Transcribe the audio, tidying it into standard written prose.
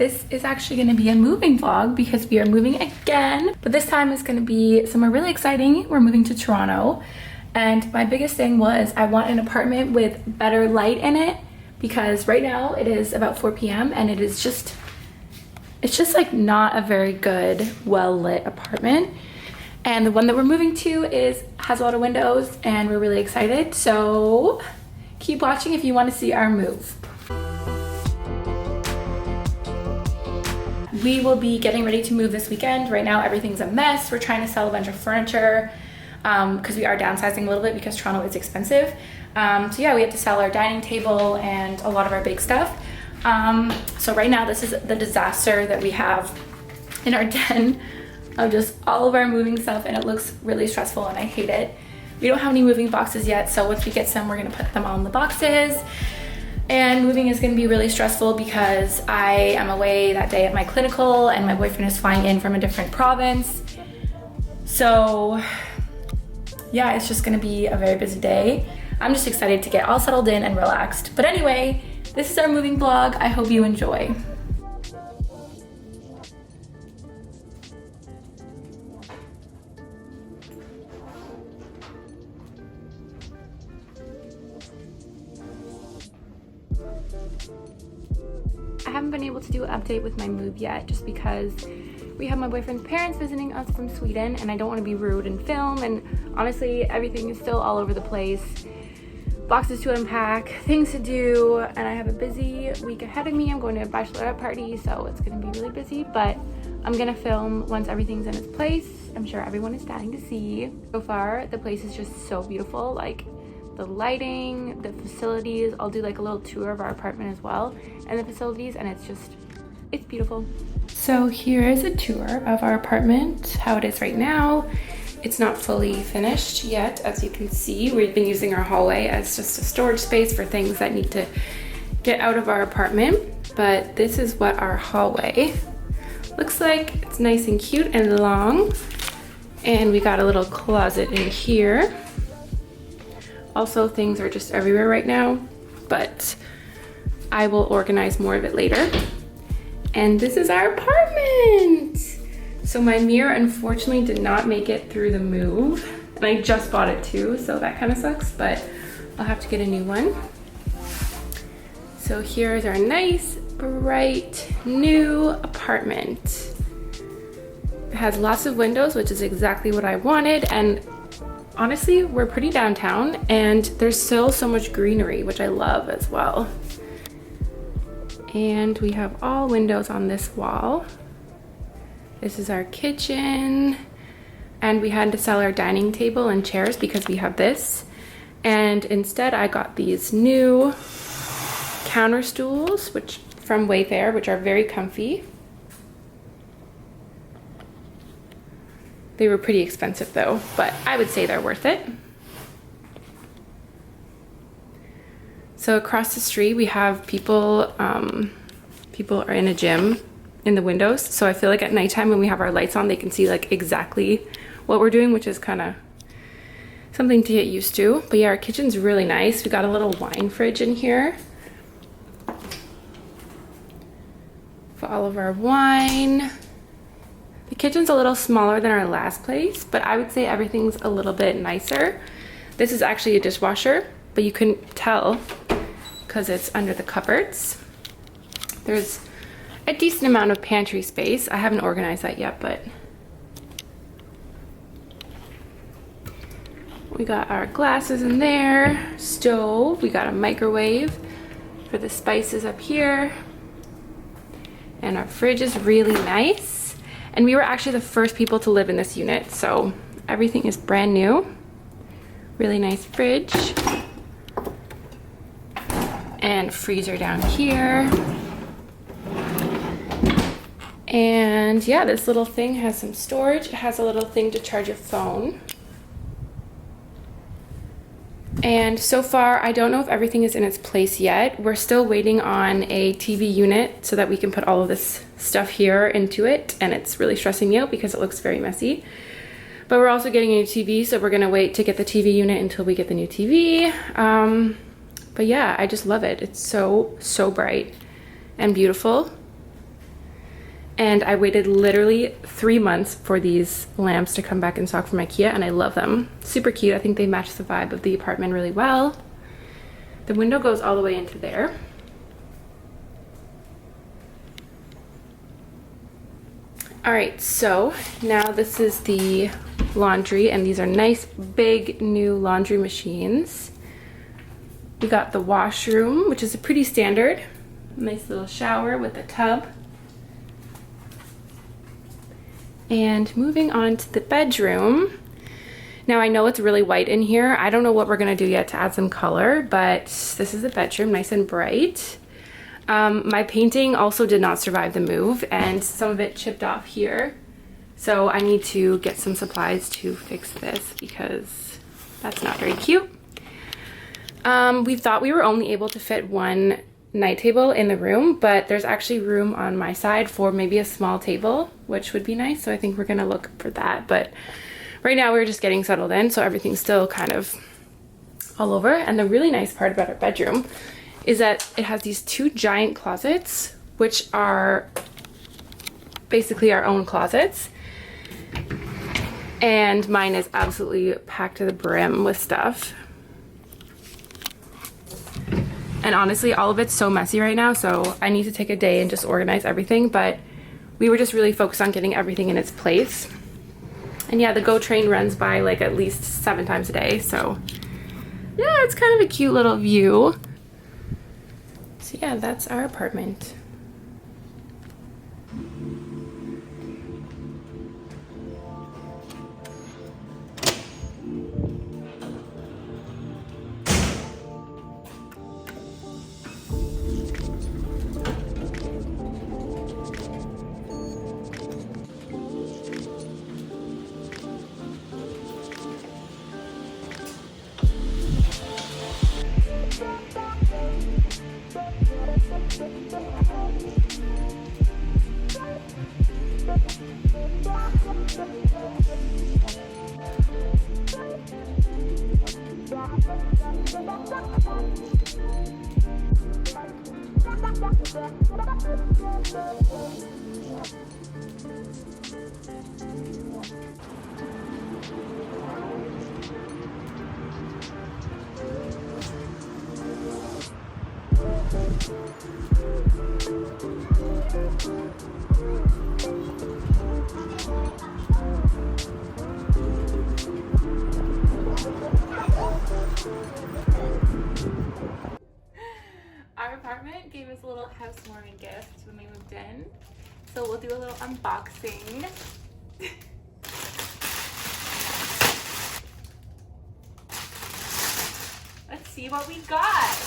This is actually going to be a moving vlog because we are moving again, but this time it's going to be somewhere really exciting. We're moving to Toronto, and my biggest thing was I want an apartment with better light in it because right now it is about 4 p.m. and it's just like not a very good, well-lit apartment. And the one that we're moving to has a lot of windows and we're really excited. So keep watching if you want to see our move. We will be getting ready to move this weekend. Right now everything's a mess. We're trying to sell a bunch of furniture because we are downsizing a little bit because Toronto is expensive. So yeah, we have to sell our dining table and a lot of our big stuff. So right now this is the disaster that we have in our den of just all of our moving stuff, and it looks really stressful and I hate it. We don't have any moving boxes yet, so once we get some, we're gonna put them all in the boxes. And moving is gonna be really stressful because I am away that day at my clinical and my boyfriend is flying in from a different province. So yeah, it's just gonna be a very busy day. I'm just excited to get all settled in and relaxed. But anyway, this is our moving vlog. I hope you enjoy. I haven't been able to do an update with my move yet just because we have my boyfriend's parents visiting us from Sweden and I don't want to be rude and film, and honestly everything is still all over the place. Boxes to unpack, things to do, and I have a busy week ahead of me. I'm going to a bachelorette party, so it's going to be really busy, but I'm going to film once everything's in its place. I'm sure everyone is dying to see. So far, the place is just so beautiful, like the lighting, the facilities. I'll do like a little tour of our apartment as well, and the facilities, and it's beautiful. So here is a tour of our apartment, how it is right now. It's not fully finished yet, as you can see. We've been using our hallway as just a storage space for things that need to get out of our apartment. But this is what our hallway looks like. It's nice and cute and long. And we got a little closet in here. Also, things are just everywhere right now, but I will organize more of it later. And this is our apartment. So my mirror unfortunately did not make it through the move, and I just bought it too, so that kind of sucks, but I'll have to get a new one. So here's our nice, bright, new apartment. It has lots of windows, which is exactly what I wanted, and honestly, we're pretty downtown, and there's still so much greenery, which I love as well. And we have all windows on this wall. This is our kitchen, and we had to sell our dining table and chairs because we have this. And instead I got these new counter stools, from Wayfair, which are very comfy. They were pretty expensive though, but I would say they're worth it. So across the street we have people are in a gym in the windows. So I feel like at nighttime when we have our lights on, they can see like exactly what we're doing, which is kind of something to get used to. But yeah, our kitchen's really nice. We got a little wine fridge in here for all of our wine. The kitchen's a little smaller than our last place, but I would say everything's a little bit nicer. This is actually a dishwasher, but you couldn't tell because it's under the cupboards. There's a decent amount of pantry space. I haven't organized that yet, but we got our glasses in there, stove, we got a microwave for the spices up here, and our fridge is really nice. And we were actually the first people to live in this unit, so everything is brand new. Really nice fridge. And freezer down here. And yeah, this little thing has some storage. It has a little thing to charge your phone. And so far, I don't know if everything is in its place yet. We're still waiting on a TV unit so that we can put all of this stuff here into it. And it's really stressing me out because it looks very messy. But we're also getting a new TV, so we're gonna wait to get the TV unit until we get the new TV. But yeah, I just love it. It's so, so bright and beautiful. And I waited literally 3 months for these lamps to come back in stock from IKEA, and I love them. Super cute. I think they match the vibe of the apartment really well. The window goes all the way into there. All right, so now this is the laundry, and these are nice big new laundry machines. We got the washroom, which is a pretty standard. Nice little shower with a tub. And moving on to the bedroom. Now I know it's really white in here. I don't know what we're gonna do yet to add some color, but this is the bedroom, nice and bright. My painting also did not survive the move, and some of it chipped off here. So I need to get some supplies to fix this because that's not very cute. We thought we were only able to fit one night table in the room, but there's actually room on my side for maybe a small table, which would be nice. So I think we're gonna look for that. But right now we're just getting settled in, so everything's still kind of all over. And the really nice part about our bedroom is that it has these 2 giant closets, which are basically our own closets. And mine is absolutely packed to the brim with stuff. And honestly, all of it's so messy right now, so I need to take a day and just organize everything, but we were just really focused on getting everything in its place. And yeah, the GO train runs by like at least 7 times a day, so yeah, it's kind of a cute little view. So yeah, that's our apartment. Our apartment gave us a little housewarming gift when we moved in, so we'll do a little unboxing. Let's see what we got.